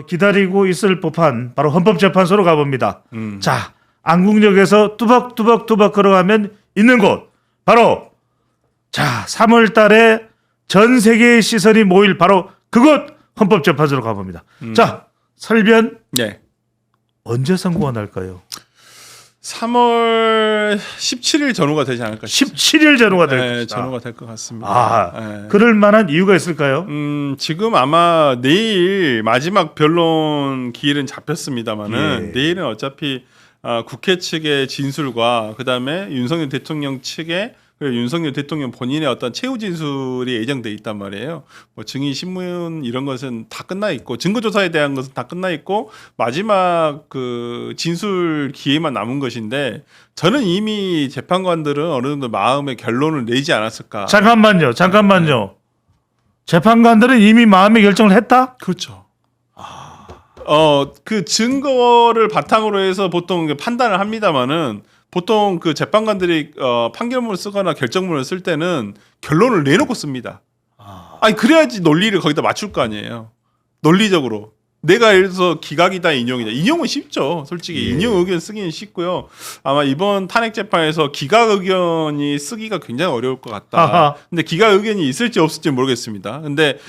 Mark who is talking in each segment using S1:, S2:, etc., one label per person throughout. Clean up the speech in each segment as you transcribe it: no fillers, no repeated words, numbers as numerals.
S1: 기다리고 있을 법한 바로 헌법재판소로 가봅니다. 자, 안국역에서 뚜벅뚜벅 걸어가면 있는 곳 바로 자 3월 달에 전 세계의 시선이 모일 바로 그곳 헌법재판소로 가봅니다. 자, 설변
S2: 네.
S1: 언제 선고가 날까요?
S2: 3월 17일 전후가 되지 않을까 싶습니다.
S1: 17일 전후가 될
S2: 네,
S1: 것이다.
S2: 전후가 될 것 같습니다.
S1: 아,
S2: 네.
S1: 그럴 만한 이유가 있을까요?
S2: 지금 아마 내일 마지막 변론 기일은 잡혔습니다만은
S1: 예.
S2: 내일은 어차피 국회 측의 진술과 그다음에 윤석열 대통령 측의 그리고 윤석열 대통령 본인의 어떤 최후 진술이 예정돼 있단 말이에요. 뭐 증인 신문 이런 것은 다 끝나 있고 증거 조사에 대한 것은 다 끝나 있고 마지막 그 진술 기회만 남은 것인데 저는 이미 재판관들은 어느 정도 마음의 결론을 내지 않았을까.
S1: 잠깐만요. 재판관들은 이미 마음의 결정을 했다?
S2: 그렇죠. 그 증거를 바탕으로 해서 보통 판단을 합니다만은 보통 그 재판관들이 판결문을 쓰거나 결정문을 쓸 때는 결론을 내놓고 씁니다. 아니 그래야지 논리를 거기다 맞출 거 아니에요. 논리적으로 내가 예를 들어서 기각이다 인용이다. 인용은 쉽죠. 솔직히
S1: 예.
S2: 인용 의견 쓰기는 쉽고요. 아마 이번 탄핵 재판에서 기각 의견이 쓰기가 굉장히 어려울 것 같다.
S1: 아하.
S2: 근데 기각 의견이 있을지 없을지 모르겠습니다. 근데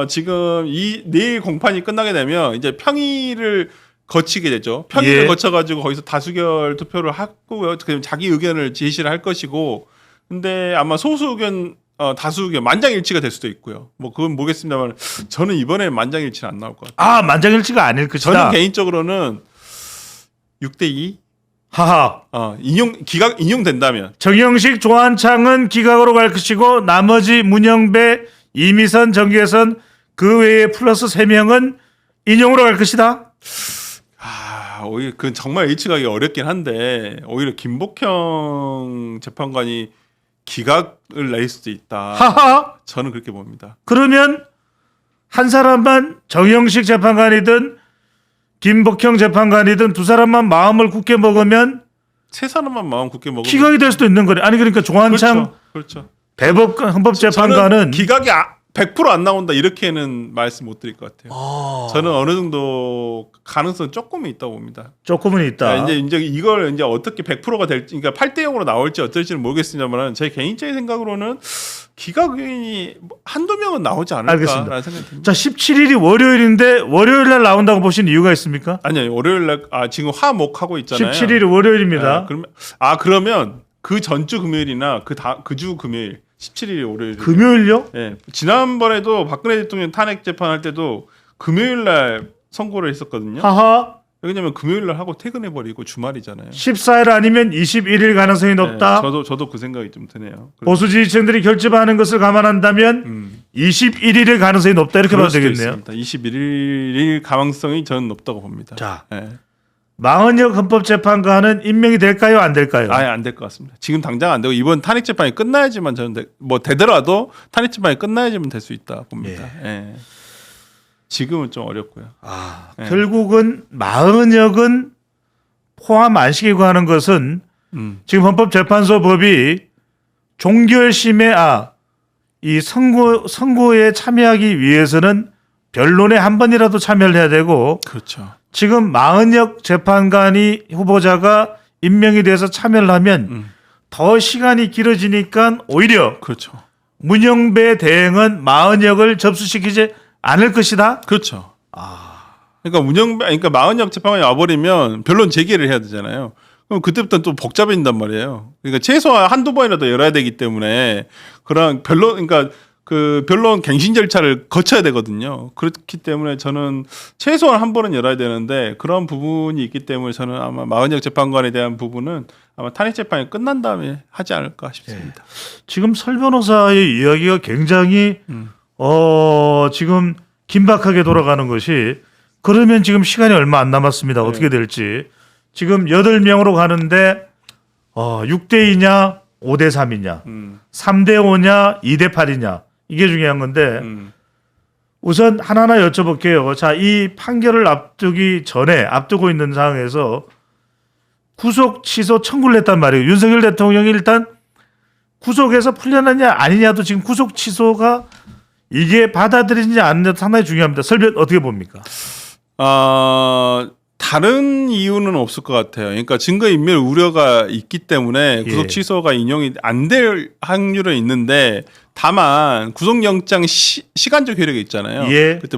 S2: 지금 내일 공판이 끝나게 되면 이제 평의를 거치게 되죠. 평의를
S1: 예.
S2: 거쳐가지고 거기서 다수결 투표를 하고요. 그럼 자기 의견을 제시를 할 것이고, 근데 아마 소수 의견, 다수 의견 만장일치가 될 수도 있고요. 뭐 그건 모르겠습니다만 저는 이번에 만장일치는 안 나올 것 같아요.
S1: 아, 만장일치가 아닐 것이다.
S2: 저는 개인적으로는 6대2
S1: 하하.
S2: 기각 인용된다면
S1: 정영식, 조한창은 기각으로 갈 것이고 나머지 문영배, 이미선, 정계선 그 외에 플러스 3명은 인용으로 갈 것이다.
S2: 오히려 그 정말 예측하기 어렵긴 한데 오히려 김복형 재판관이 기각을 낼 수도 있다.
S1: 하하.
S2: 저는 그렇게 봅니다.
S1: 그러면 한 사람만 정영식 재판관이든 김복형 재판관이든 두 사람만 마음을 굳게 먹으면
S2: 세 사람만 마음 굳게 먹으면
S1: 기각이 될 수도 있는 거래. 아니 그러니까 조한창
S2: 그렇죠.
S1: 대법관 헌법재판관은
S2: 저는 기각이 100% 안 나온다 이렇게는 말씀 못 드릴 것 같아요. 저는 어느 정도 가능성 조금은 있다고 봅니다.
S1: 조금은 있다.
S2: 이제 이걸 이제 어떻게 100%가 될지, 그러니까 8대 0으로 나올지 어떨지는 모르겠습니다만 제 개인적인 생각으로는 기각 의원이 한두 명은 나오지 않을까라는 생각이 듭니다.
S1: 자, 17일이 월요일인데 월요일 날 나온다고 보신 이유가 있습니까?
S2: 아니요, 월요일 날 지금 화목하고 있잖아요.
S1: 17일이 월요일입니다.
S2: 그러면 그 전주 금요일이나 그 주 금요일 17일이 월요일.
S1: 금요일요?
S2: 예. 지난번에도 박근혜 대통령 탄핵 재판할 때도 금요일 날 선고를 했었거든요.
S1: 하하.
S2: 왜냐면 금요일 날 하고 퇴근해 버리고 주말이잖아요.
S1: 14일 아니면 21일 가능성이 높다.
S2: 네, 저도 그 생각이 좀 드네요.
S1: 보수 지지층들이 결집하는 것을 감안한다면 21일의 가능성이 높다 이렇게 봐도 되겠네요.
S2: 21일 가능성이 저는 높다고 봅니다.
S1: 자,
S2: 네.
S1: 마은혁 헌법재판관은 임명이 될까요, 안 될까요?
S2: 아예 안 될 것 같습니다. 지금 당장 안 되고 이번 탄핵 재판이 끝나야지만 저는 뭐 되더라도 탄핵 재판이 끝나야지만 될 수 있다 봅니다. 예. 지금은 좀 어렵고요. 예.
S1: 결국은 마은혁은 포함 안 시키고 하는 것은 지금 헌법재판소 법이 종결심에 이 선고에 참여하기 위해서는 변론에 한 번이라도 참여를 해야 되고
S2: 그렇죠.
S1: 지금 마은혁 재판관이 후보자가 임명이 돼서 참여를 하면 더 시간이 길어지니까 오히려
S2: 그렇죠.
S1: 문영배 대행은 마은혁을 접수시키지 않을 것이다.
S2: 그렇죠. 그러니까 마은혁 재판관이 와버리면 변론 재개를 해야 되잖아요. 그럼 그때부터는 또 복잡해진단 말이에요. 그러니까 최소한 한두 번이라도 열어야 되기 때문에 그런 그러니까 그 변론 갱신 절차를 거쳐야 되거든요. 그렇기 때문에 저는 최소한 한 번은 열어야 되는데 그런 부분이 있기 때문에 저는 아마 마은혁 재판관에 대한 부분은 아마 탄핵 재판이 끝난 다음에 하지 않을까 싶습니다.
S1: 지금 설 변호사의 이야기가 굉장히 지금 긴박하게 돌아가는 것이 그러면 지금 시간이 얼마 안 남았습니다. 어떻게 될지. 지금 8명으로 가는데 6대 2냐 5대 3이냐 3대 5냐 2대 8이냐 이게 중요한 건데 우선 하나하나 여쭤볼게요. 자, 이 판결을 앞두고 있는 상황에서 구속 취소 청구를 했단 말이에요. 윤석열 대통령이 일단 구속에서 풀려났냐 아니냐도 지금 구속 취소가 이게 받아들이지 않느냐도 상당히 중요합니다. 설변 어떻게 봅니까?
S2: 다른 이유는 없을 것 같아요. 그러니까 증거인멸 우려가 있기 때문에
S1: 예.
S2: 구속 취소가 인용이 안 될 확률은 있는데 다만 구속영장 시간적 효력이 있잖아요.
S1: 예.
S2: 그때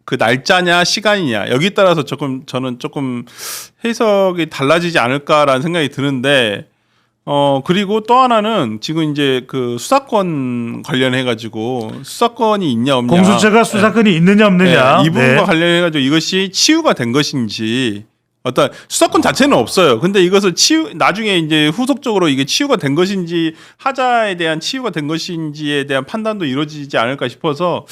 S2: 그 날짜냐 시간이냐 여기 따라서 저는 조금 해석이 달라지지 않을까라는 생각이 드는데 그리고 또 하나는 지금 이제 그 수사권 관련해 가지고 수사권이 있냐 없냐
S1: 공수처가 수사권이 있느냐 없느냐.
S2: 이 부분과
S1: 네.
S2: 관련해 가지고 이것이 치유가 된 것인지 어떤 수사권 자체는 없어요. 근데 이것을 나중에 이제 후속적으로 이게 치유가 된 것인지 하자에 대한 치유가 된 것인지에 대한 판단도 이루어지지 않을까 싶어서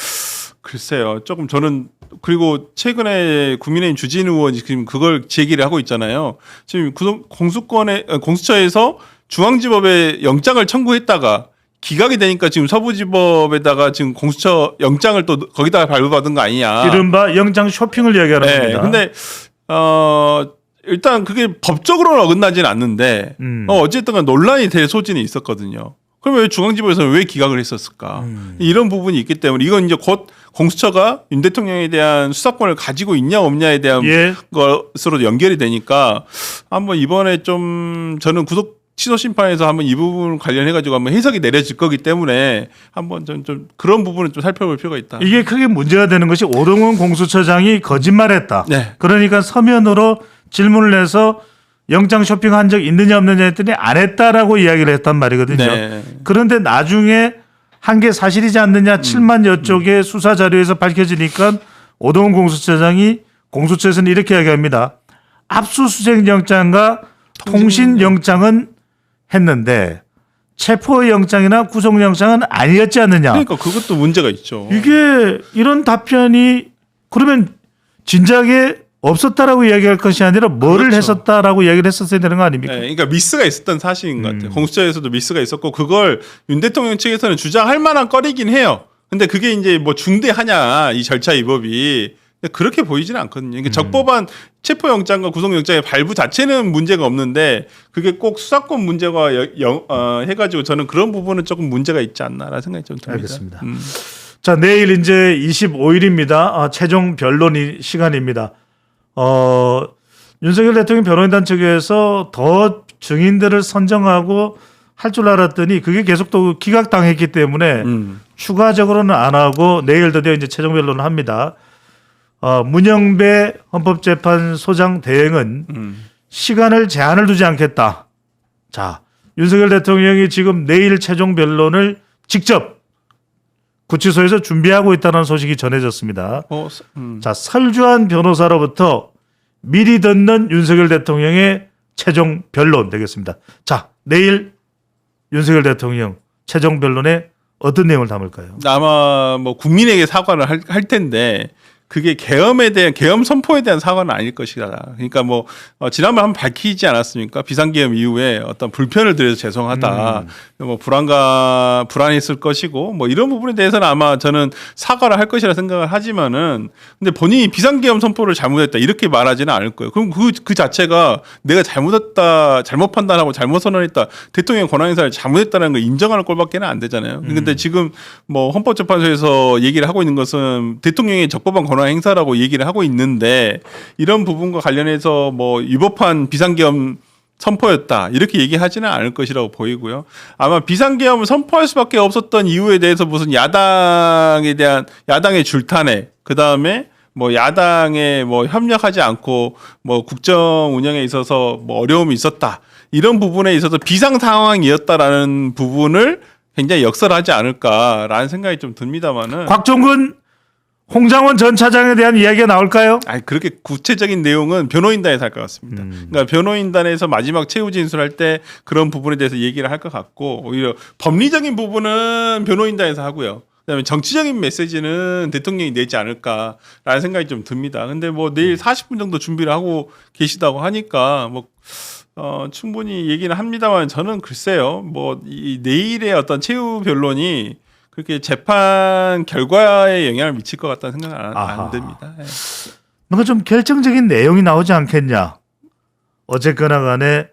S2: 글쎄요. 조금 저는 그리고 최근에 국민의힘 주진 의원이 지금 그걸 제기를 하고 있잖아요. 지금 공수처에서 중앙지법에 영장을 청구했다가 기각이 되니까 지금 서부지법에다가 지금 공수처 영장을 또 거기다가 발부받은 거 아니냐.
S1: 이른바 영장 쇼핑을 이야기하는
S2: 네.
S1: 겁니다.
S2: 근데 일단 그게 법적으로는 어긋나지는 않는데 어쨌든 간 논란이 될 소지는 있었거든요. 그러면 왜 중앙지법에서는 왜 기각을 했었을까? 이런 부분이 있기 때문에 이건 이제 곧 공수처가 윤 대통령에 대한 수사권을 가지고 있냐 없냐에 대한
S1: 예.
S2: 것으로 연결이 되니까 한번 이번에 좀 저는 구속 취소 심판에서 한번 이 부분 관련해 가지고 한번 해석이 내려질 거기 때문에 한번 좀 그런 부분을 좀 살펴볼 필요가 있다.
S1: 이게 크게 문제가 되는 것이 오동훈 공수처장이 거짓말했다.
S2: 네.
S1: 그러니까 서면으로 질문을 해서 영장 쇼핑한 적 있느냐 없느냐 했더니 안 했다라고 이야기를 했단 말이거든요.
S2: 네.
S1: 그런데 나중에 한 게 사실이지 않느냐 7만여 쪽의 수사 자료에서 밝혀지니까 오동훈 공수처장이 공수처에서는 이렇게 이야기합니다. 압수수색 영장과 통신 영장은 했는데 체포 영장이나 구속 영장은 아니었지 않느냐.
S2: 그러니까 그것도 문제가 있죠.
S1: 이게 이런 답변이 그러면 진작에 없었다라고 이야기할 것이 아니라 뭐를
S2: 그렇죠.
S1: 했었다라고 이야기를 했었어야 되는 거 아닙니까?
S2: 네, 그러니까 미스가 있었던 사실인 것 같아요. 공수처에서도 미스가 있었고 그걸 윤 대통령 측에서는 주장할 만한 거리긴 해요. 근데 그게 이제 뭐 중대하냐 이 절차 위법이 그렇게 보이지는 않거든요. 그러니까 적법한 체포영장과 구속영장의 발부 자체는 문제가 없는데 그게 꼭 수사권 문제가 해가지고 저는 그런 부분은 조금 문제가 있지 않나라는 생각이 좀 듭니다.
S1: 알겠습니다. 자, 내일 이제 25일입니다. 최종 변론 시간입니다. 윤석열 대통령 변호인단 측에서 더 증인들을 선정하고 할 줄 알았더니 그게 계속 또 기각당했기 때문에 추가적으로는 안 하고 내일 드디어 이제 최종 변론을 합니다. 문영배 헌법재판소장 대행은 시간을 제한을 두지 않겠다. 자, 윤석열 대통령이 지금 내일 최종 변론을 직접 구치소에서 준비하고 있다는 소식이 전해졌습니다. 자, 설주한 변호사로부터 미리 듣는 윤석열 대통령의 최종 변론 되겠습니다. 자, 내일 윤석열 대통령 최종 변론에 어떤 내용을 담을까요?
S2: 아마 뭐 국민에게 사과를 할 텐데 그게 계엄 선포에 대한 사과는 아닐 것이다. 그러니까 뭐 지난번 한번 밝히지 않았습니까? 비상계엄 이후에 어떤 불편을 드려서 죄송하다. 뭐 불안했을 것이고 뭐 이런 부분에 대해서는 아마 저는 사과를 할 것이라 생각을 하지만은 근데 본인이 비상계엄 선포를 잘못했다 이렇게 말하지는 않을 거예요. 그럼 그 자체가 내가 잘못 판단하고 잘못 선언했다. 대통령 권한행사를 잘못했다는 걸 인정하는 꼴밖에는 안 되잖아요. 근데 지금 뭐 헌법재판소에서 얘기를 하고 있는 것은 대통령의 적법한 권한 행사라고 얘기를 하고 있는데 이런 부분과 관련해서 뭐 위법한 비상계엄 선포였다 이렇게 얘기하지는 않을 것이라고 보이고요. 아마 비상계엄을 선포할 수밖에 없었던 이유에 대해서 무슨 야당의 줄타내 그 다음에 뭐 야당에 뭐 협력하지 않고 뭐 국정 운영에 있어서 뭐 어려움이 있었다 이런 부분에 있어서 비상 상황이었다라는 부분을 굉장히 역설하지 않을까라는 생각이 좀 듭니다만은.
S1: 곽종근 홍장원 전 차장에 대한 이야기가 나올까요?
S2: 아니 그렇게 구체적인 내용은 변호인단에서 할 것 같습니다. 그러니까 변호인단에서 마지막 최후 진술할 때 그런 부분에 대해서 얘기를 할 것 같고 오히려 법리적인 부분은 변호인단에서 하고요. 그다음에 정치적인 메시지는 대통령이 내지 않을까라는 생각이 좀 듭니다. 근데 뭐 내일 40분 정도 준비를 하고 계시다고 하니까 뭐 충분히 얘기는 합니다만 저는 글쎄요. 뭐 이 내일의 어떤 최후 변론이 그렇게 재판 결과에 영향을 미칠 것 같다는 생각은 안 듭니다. 네.
S1: 뭔가 좀 결정적인 내용이 나오지 않겠냐. 어쨌거나 간에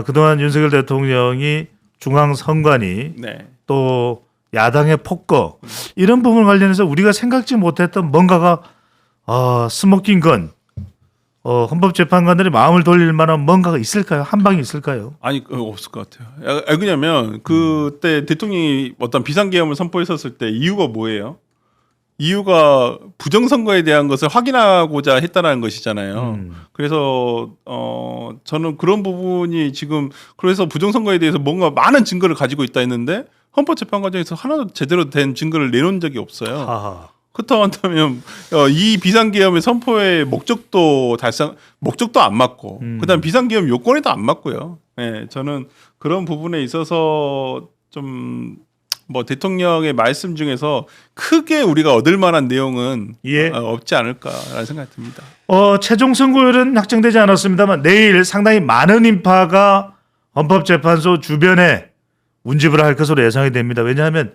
S1: 그동안 윤석열 대통령이 중앙선관위
S2: 네.
S1: 또 야당의 폭거 이런 부분 관련해서 우리가 생각지 못했던 뭔가가 스모킹 건 헌법재판관들이 마음을 돌릴 만한 뭔가가 있을까요? 한 방이 있을까요?
S2: 아니 없을 것 같아요. 왜냐면 그때 대통령이 어떤 비상계엄을 선포했었을 때 이유가 뭐예요? 이유가 부정선거에 대한 것을 확인하고자 했다는 것이잖아요. 그래서 저는 그런 부분이 지금 그래서 부정선거에 대해서 뭔가 많은 증거를 가지고 있다 했는데 헌법재판관장에서 하나도 제대로 된 증거를 내놓은 적이 없어요.
S1: 하하.
S2: 그렇다고 한다면 이 비상계엄의 선포의 목적도 안 맞고 그다음 비상계엄 요건에도 안 맞고요. 예, 저는 그런 부분에 있어서 좀 뭐 대통령의 말씀 중에서 크게 우리가 얻을 만한 내용은
S1: 예.
S2: 없지 않을까라는 생각이 듭니다.
S1: 최종 선고율은 확정되지 않았습니다만 내일 상당히 많은 인파가 헌법재판소 주변에 운집을 할 것으로 예상이 됩니다. 왜냐하면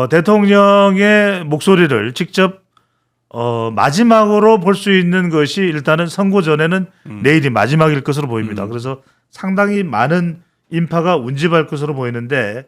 S1: 대통령의 목소리를 직접 마지막으로 볼 수 있는 것이 일단은 선고 전에는 내일이 마지막일 것으로 보입니다. 그래서 상당히 많은 인파가 운집할 것으로 보이는데